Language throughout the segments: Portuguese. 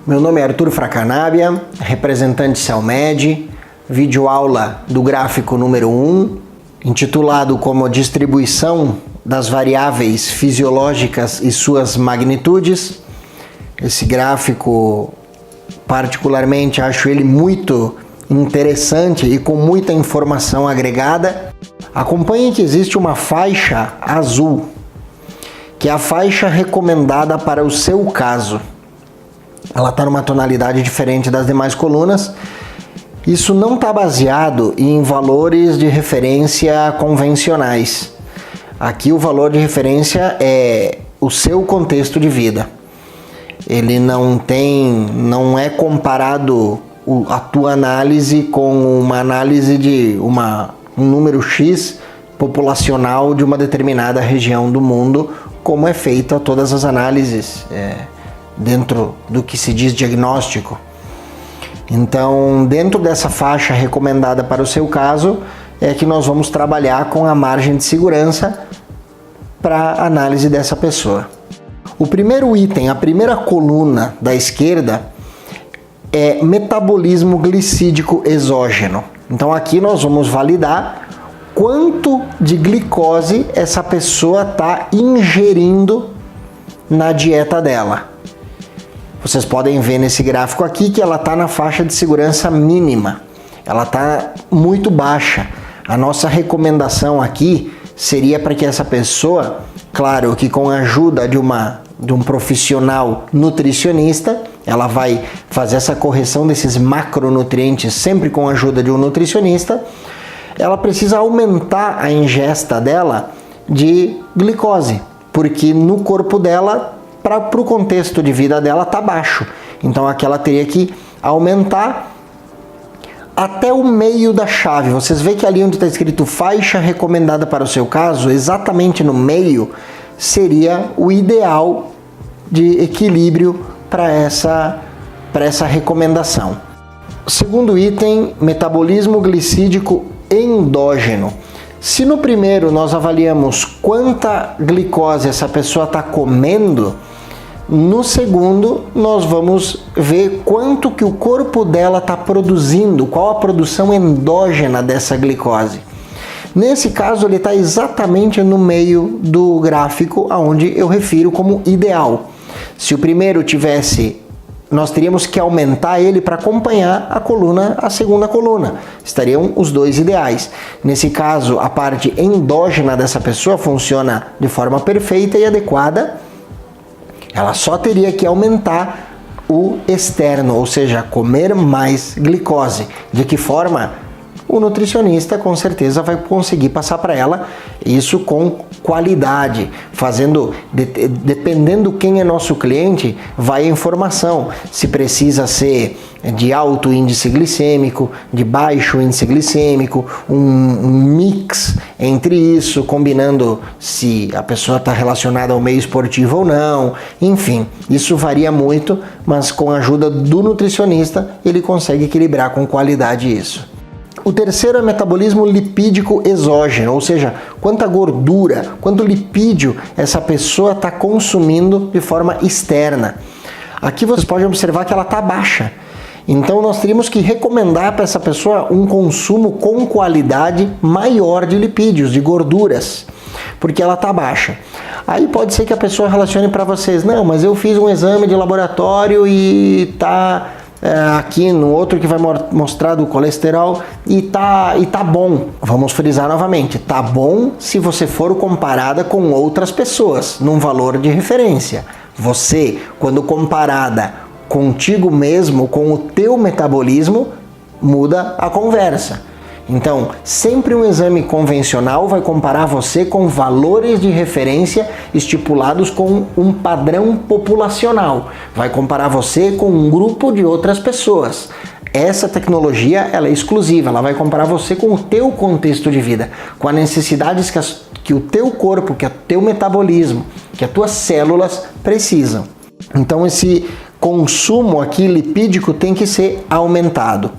Meu nome é Arthur Fracanabia, representante Celmed, videoaula do gráfico número 1, intitulado como Distribuição das variáveis fisiológicas e suas magnitudes. Esse gráfico, particularmente, acho ele muito interessante e com muita informação agregada. Acompanhe que existe uma faixa azul, que é a faixa recomendada para o seu caso. Ela está numa tonalidade diferente das demais colunas. Isso não está baseado em valores de referência convencionais. Aqui o valor de referência é o seu contexto de vida. Ele não é comparado a tua análise com uma análise de um número X populacional de uma determinada região do mundo, como é feita todas as análises dentro do que se diz diagnóstico. Então, dentro dessa faixa recomendada para o seu caso, é que nós vamos trabalhar com a margem de segurança para a análise dessa pessoa. O primeiro item, a primeira coluna da esquerda, é metabolismo glicídico exógeno. Então aqui nós vamos validar quanto de glicose essa pessoa está ingerindo na dieta dela. Vocês podem ver nesse gráfico aqui que ela está na faixa de segurança mínima. Ela está muito baixa. A nossa recomendação aqui seria para que essa pessoa, claro que com a ajuda de um profissional nutricionista, ela vai fazer essa correção desses macronutrientes sempre com a ajuda de um nutricionista, ela precisa aumentar a ingesta dela de glicose, porque no corpo dela, para o contexto de vida dela, está baixo. Então aqui ela teria que aumentar até o meio da chave. Vocês veem que ali onde está escrito faixa recomendada para o seu caso, exatamente no meio, seria o ideal de equilíbrio para essa recomendação. Segundo item, metabolismo glicídico endógeno. Se no primeiro nós avaliamos quanta glicose essa pessoa está comendo, no segundo nós vamos ver quanto que o corpo dela está produzindo, qual a produção endógena dessa glicose. Nesse caso ele está exatamente no meio do gráfico aonde eu refiro como ideal. Se o primeiro tivesse, nós teríamos que aumentar ele para acompanhar a segunda coluna. Estariam os dois ideais. Nesse caso, a parte endógena dessa pessoa funciona de forma perfeita e adequada. Ela só teria que aumentar o externo, ou seja, comer mais glicose. De que forma? O nutricionista com certeza vai conseguir passar para ela isso com qualidade, dependendo quem é nosso cliente, vai a informação, se precisa ser de alto índice glicêmico, de baixo índice glicêmico, um mix entre isso, combinando se a pessoa está relacionada ao meio esportivo ou não, enfim, isso varia muito, mas com a ajuda do nutricionista ele consegue equilibrar com qualidade isso. O terceiro é metabolismo lipídico exógeno, ou seja, quanta gordura, quanto lipídio essa pessoa está consumindo de forma externa. Aqui vocês podem observar que ela está baixa. Então nós teríamos que recomendar para essa pessoa um consumo com qualidade maior de lipídios, de gorduras, porque ela está baixa. Aí pode ser que a pessoa relacione para vocês, não, mas eu fiz um exame de laboratório e está... aqui no outro que vai mostrar do colesterol e tá bom. Vamos frisar novamente, tá bom se você for comparada com outras pessoas, num valor de referência. Você, quando comparada contigo mesmo, com o teu metabolismo, muda a conversa. Então, sempre um exame convencional vai comparar você com valores de referência estipulados com um padrão populacional. Vai comparar você com um grupo de outras pessoas. Essa tecnologia ela é exclusiva, ela vai comparar você com o teu contexto de vida, com as necessidades que o teu corpo, que o teu metabolismo, que as tuas células precisam. Então esse consumo aqui lipídico tem que ser aumentado.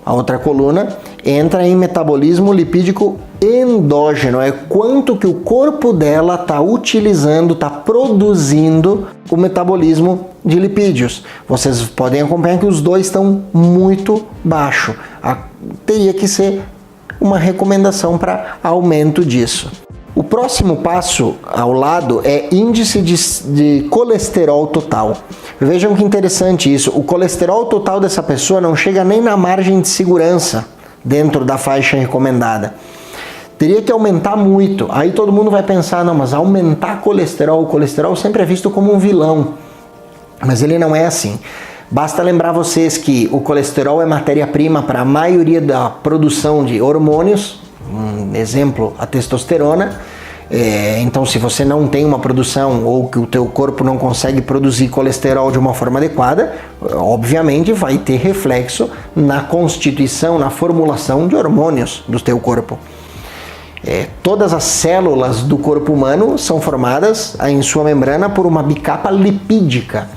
A outra coluna, entra em metabolismo lipídico endógeno, é quanto que o corpo dela está utilizando, está produzindo o metabolismo de lipídios. Vocês podem acompanhar que os dois estão muito baixo. Teria que ser uma recomendação para aumento disso. O próximo passo ao lado é índice de colesterol total. Vejam que interessante isso. O colesterol total dessa pessoa não chega nem na margem de segurança dentro da faixa recomendada. Teria que aumentar muito. Aí todo mundo vai pensar, não, mas aumentar o colesterol sempre é visto como um vilão. Mas ele não é assim. Basta lembrar vocês que o colesterol é matéria-prima para a maioria da produção de hormônios. Um exemplo, a testosterona. Então, se você não tem uma produção ou que o teu corpo não consegue produzir colesterol de uma forma adequada, obviamente vai ter reflexo na constituição, na formulação de hormônios do teu corpo. Todas as células do corpo humano são formadas em sua membrana por uma bicapa lipídica.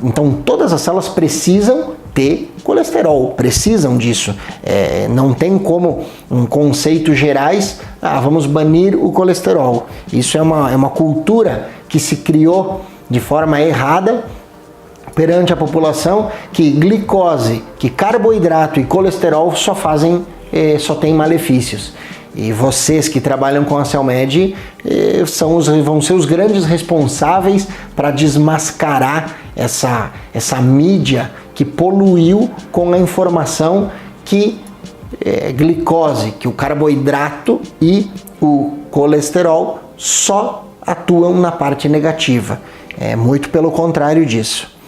Então, todas as células precisam ter colesterol, precisam disso. Não tem como, em conceitos gerais, vamos banir o colesterol. Isso é uma cultura que se criou de forma errada perante a população, que glicose, que carboidrato e colesterol só tem malefícios. E vocês que trabalham com a Celmed vão ser os grandes responsáveis para desmascarar essa mídia que poluiu com a informação que glicose, que o carboidrato e o colesterol só atuam na parte negativa. Muito pelo contrário disso.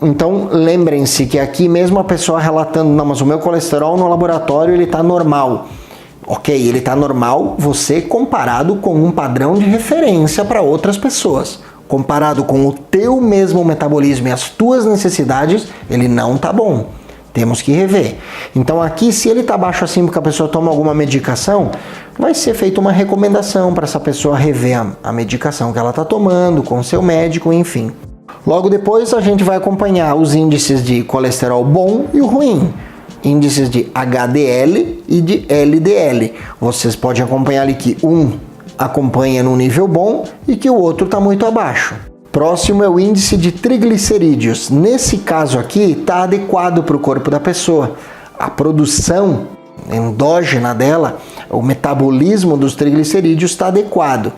Então lembrem-se que aqui mesmo a pessoa relatando, não, mas o meu colesterol no laboratório ele está normal. Ok, ele está normal, você comparado com um padrão de referência para outras pessoas. Comparado com o teu mesmo metabolismo e as tuas necessidades, ele não está bom. Temos que rever. Então aqui, se ele está baixo assim porque a pessoa toma alguma medicação, vai ser feita uma recomendação para essa pessoa rever a medicação que ela está tomando com o seu médico, enfim. Logo depois a gente vai acompanhar os índices de colesterol bom e o ruim. Índices de HDL e de LDL. Vocês podem acompanhar ali que um acompanha no nível bom e que o outro está muito abaixo. Próximo é o índice de triglicerídeos. Nesse caso aqui está adequado para o corpo da pessoa. A produção endógena dela, o metabolismo dos triglicerídeos está adequado.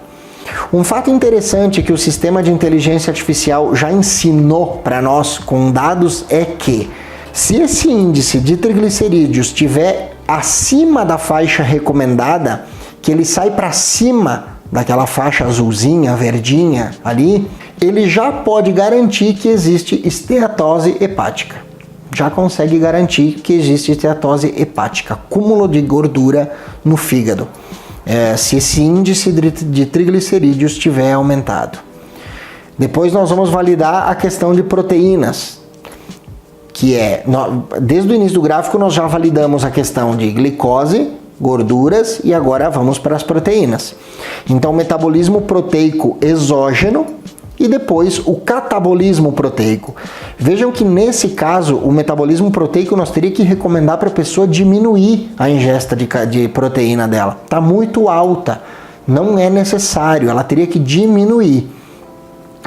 Um fato interessante que o sistema de inteligência artificial já ensinou para nós com dados é que se esse índice de triglicerídeos estiver acima da faixa recomendada, que ele sai para cima daquela faixa azulzinha, verdinha ali, ele já pode garantir que existe esteatose hepática. Já consegue garantir que existe esteatose hepática, acúmulo de gordura no fígado. Se esse índice de triglicerídeos estiver aumentado. Depois nós vamos validar a questão de proteínas, que desde o início do gráfico nós já validamos a questão de glicose, gorduras e agora vamos para as proteínas. Então, metabolismo proteico exógeno e depois o catabolismo proteico. Vejam que nesse caso, o metabolismo proteico nós teríamos que recomendar para a pessoa diminuir a ingesta de proteína dela. Está muito alta, não é necessário, ela teria que diminuir.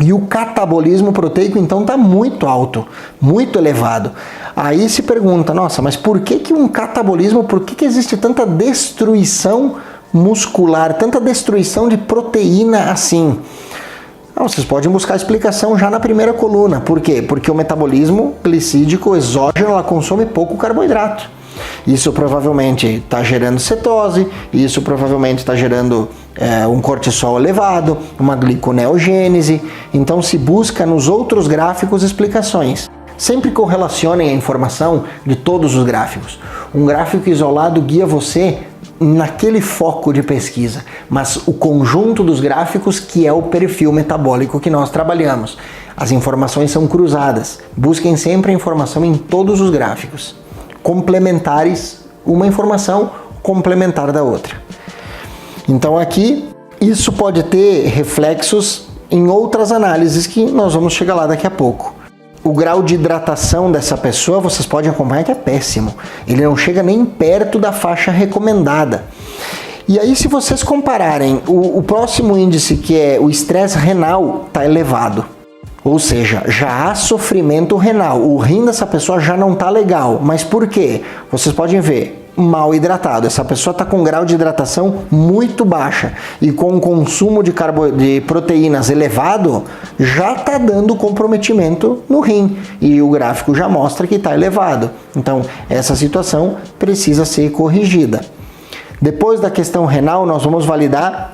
E o catabolismo proteico então está muito alto, muito elevado. Aí se pergunta, nossa, mas por que um catabolismo, por que existe tanta destruição muscular, tanta destruição de proteína assim? Vocês podem buscar a explicação já na primeira coluna. Por quê? Porque o metabolismo glicídico exógeno ela consome pouco carboidrato. Isso provavelmente está gerando cetose, isso provavelmente está gerando um cortisol elevado, uma gliconeogênese. Então se busca nos outros gráficos explicações. Sempre correlacionem a informação de todos os gráficos. Um gráfico isolado guia você naquele foco de pesquisa, mas o conjunto dos gráficos que é o perfil metabólico que nós trabalhamos. As informações são cruzadas. Busquem sempre a informação em todos os gráficos. Complementares, uma informação complementar da outra. Então aqui, isso pode ter reflexos em outras análises que nós vamos chegar lá daqui a pouco. O grau de hidratação dessa pessoa, vocês podem acompanhar que é péssimo. Ele não chega nem perto da faixa recomendada. E aí, se vocês compararem, o próximo índice, que é o estresse renal, está elevado. Ou seja, já há sofrimento renal. O rim dessa pessoa já não está legal. Mas por quê? Vocês podem ver. Mal hidratado. Essa pessoa está com um grau de hidratação muito baixa e com um consumo de proteínas elevado, já está dando comprometimento no rim e o gráfico já mostra que está elevado. Então, essa situação precisa ser corrigida. Depois da questão renal, nós vamos validar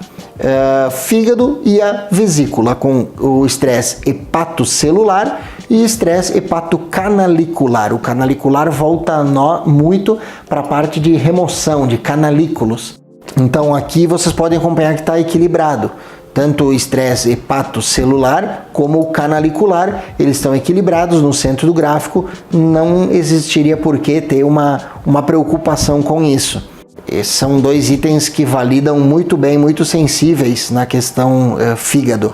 fígado e a vesícula com o estresse hepatocelular e estresse hepatocanalicular. O canalicular volta muito para a parte de remoção de canalículos. Então aqui vocês podem acompanhar que está equilibrado. Tanto o estresse hepatocelular como o canalicular, eles estão equilibrados no centro do gráfico. Não existiria por que ter uma preocupação com isso. Esses são dois itens que validam muito bem, muito sensíveis na questão fígado.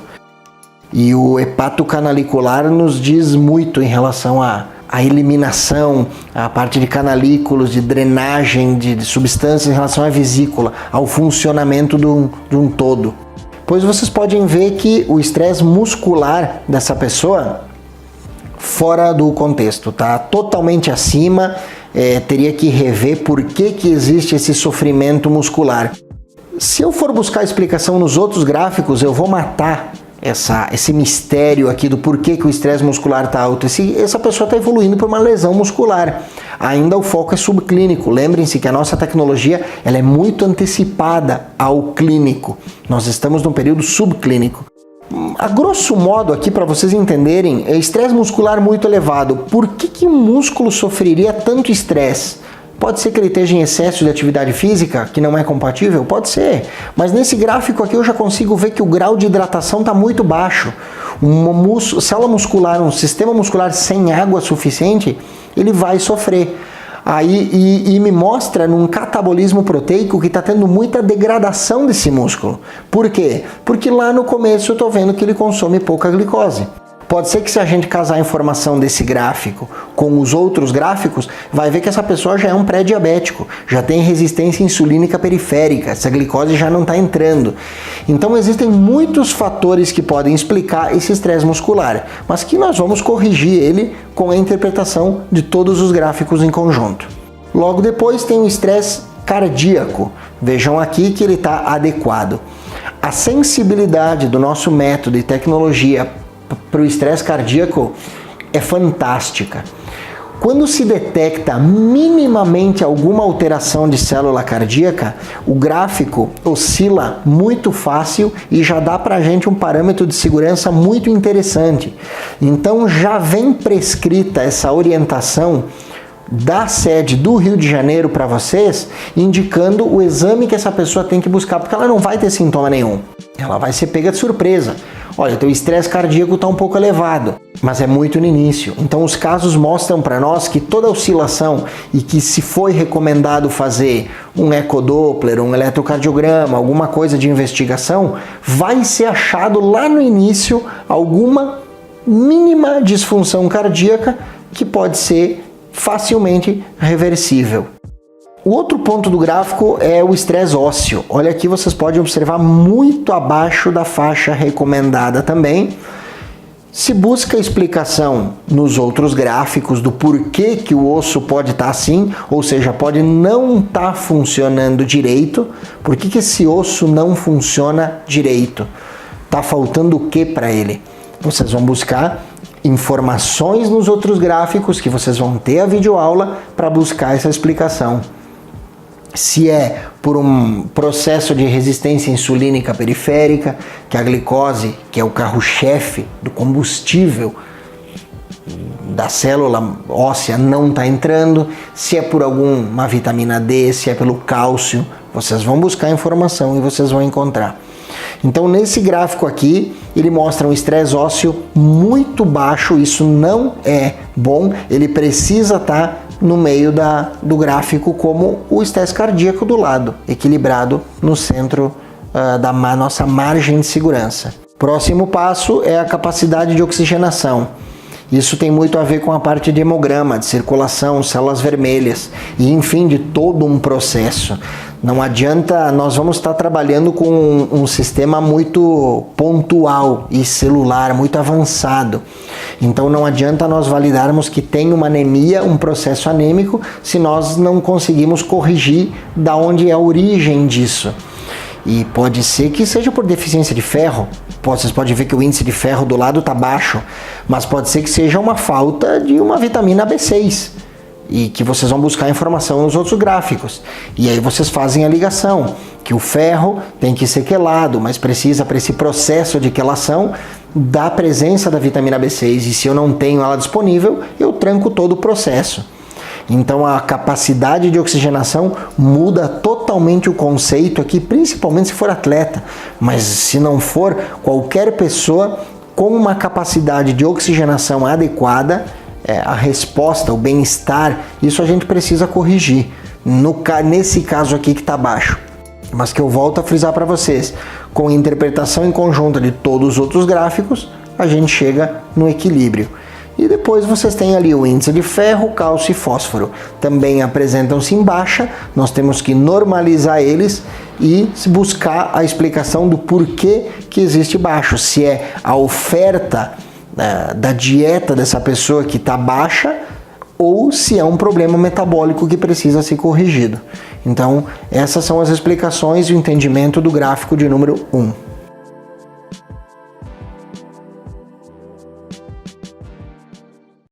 E o hepatocanalicular nos diz muito em relação à eliminação, à parte de canalículos, de drenagem de substâncias em relação à vesícula, ao funcionamento de um todo. Pois vocês podem ver que o estresse muscular dessa pessoa, fora do contexto, tá totalmente acima. Teria que rever por que existe esse sofrimento muscular. Se eu for buscar explicação nos outros gráficos, eu vou matar esse mistério aqui do porquê que o estresse muscular está alto. Essa pessoa está evoluindo por uma lesão muscular. Ainda o foco é subclínico. Lembrem-se que a nossa tecnologia ela é muito antecipada ao clínico. Nós estamos num período subclínico. A grosso modo aqui, para vocês entenderem, é estresse muscular muito elevado. Por que o músculo sofreria tanto estresse? Pode ser que ele esteja em excesso de atividade física, que não é compatível? Pode ser. Mas nesse gráfico aqui eu já consigo ver que o grau de hidratação está muito baixo. Uma célula muscular, um sistema muscular sem água suficiente, ele vai sofrer. Aí, me mostra num catabolismo proteico que está tendo muita degradação desse músculo. Por quê? Porque lá no começo eu estou vendo que ele consome pouca glicose. Pode ser que se a gente casar a informação desse gráfico com os outros gráficos, vai ver que essa pessoa já é um pré-diabético, já tem resistência insulínica periférica, essa glicose já não está entrando. Então existem muitos fatores que podem explicar esse estresse muscular, mas que nós vamos corrigir ele com a interpretação de todos os gráficos em conjunto. Logo depois tem o estresse cardíaco. Vejam aqui que ele está adequado. A sensibilidade do nosso método e tecnologia para o estresse cardíaco é fantástica. Quando se detecta minimamente alguma alteração de célula cardíaca, o gráfico oscila muito fácil e já dá para a gente um parâmetro de segurança muito interessante. Então já vem prescrita essa orientação da sede do Rio de Janeiro para vocês, indicando o exame que essa pessoa tem que buscar, porque ela não vai ter sintoma nenhum. Ela vai ser pega de surpresa. Olha, teu estresse cardíaco está um pouco elevado, mas é muito no início. Então os casos mostram para nós que toda oscilação e que se foi recomendado fazer um ecodoppler, um eletrocardiograma, alguma coisa de investigação, vai ser achado lá no início alguma mínima disfunção cardíaca que pode ser facilmente reversível. O outro ponto do gráfico é o estresse ósseo. Olha aqui, vocês podem observar muito abaixo da faixa recomendada também. Se busca explicação nos outros gráficos do porquê que o osso pode estar assim, ou seja, pode não estar funcionando direito. Por que esse osso não funciona direito? Está faltando o que para ele? Vocês vão buscar informações nos outros gráficos que vocês vão ter a videoaula para buscar essa explicação. Se é por um processo de resistência insulínica periférica, que a glicose, que é o carro-chefe do combustível da célula óssea, não está entrando, se é por alguma vitamina D, se é pelo cálcio, vocês vão buscar informação e vocês vão encontrar. Então nesse gráfico aqui, ele mostra um estresse ósseo muito baixo, isso não é bom, ele precisa estar no meio do gráfico como o estresse cardíaco do lado, equilibrado no centro da nossa margem de segurança. Próximo passo é a capacidade de oxigenação. Isso tem muito a ver com a parte de hemograma, de circulação, células vermelhas e, enfim, de todo um processo. Não adianta, nós vamos estar trabalhando com um sistema muito pontual e celular, muito avançado. Então não adianta nós validarmos que tem uma anemia, um processo anêmico, se nós não conseguimos corrigir da onde é a origem disso. E pode ser que seja por deficiência de ferro. Vocês podem ver que o índice de ferro do lado está baixo, mas pode ser que seja uma falta de uma vitamina B6 e que vocês vão buscar informação nos outros gráficos. E aí vocês fazem a ligação, que o ferro tem que ser quelado, mas precisa para esse processo de quelação da presença da vitamina B6. E se eu não tenho ela disponível, eu tranco todo o processo. Então a capacidade de oxigenação muda totalmente o conceito aqui, principalmente se for atleta. Mas se não for, qualquer pessoa com uma capacidade de oxigenação adequada, a resposta, o bem-estar, isso a gente precisa corrigir. Nesse caso aqui que está baixo. Mas que eu volto a frisar para vocês, com interpretação em conjunta de todos os outros gráficos, a gente chega no equilíbrio. E depois vocês têm ali o índice de ferro, cálcio e fósforo. Também apresentam-se em baixa, nós temos que normalizar eles e buscar a explicação do porquê que existe baixo. Se é a oferta da dieta dessa pessoa que está baixa ou se é um problema metabólico que precisa ser corrigido. Então, essas são as explicações e o entendimento do gráfico de número 1.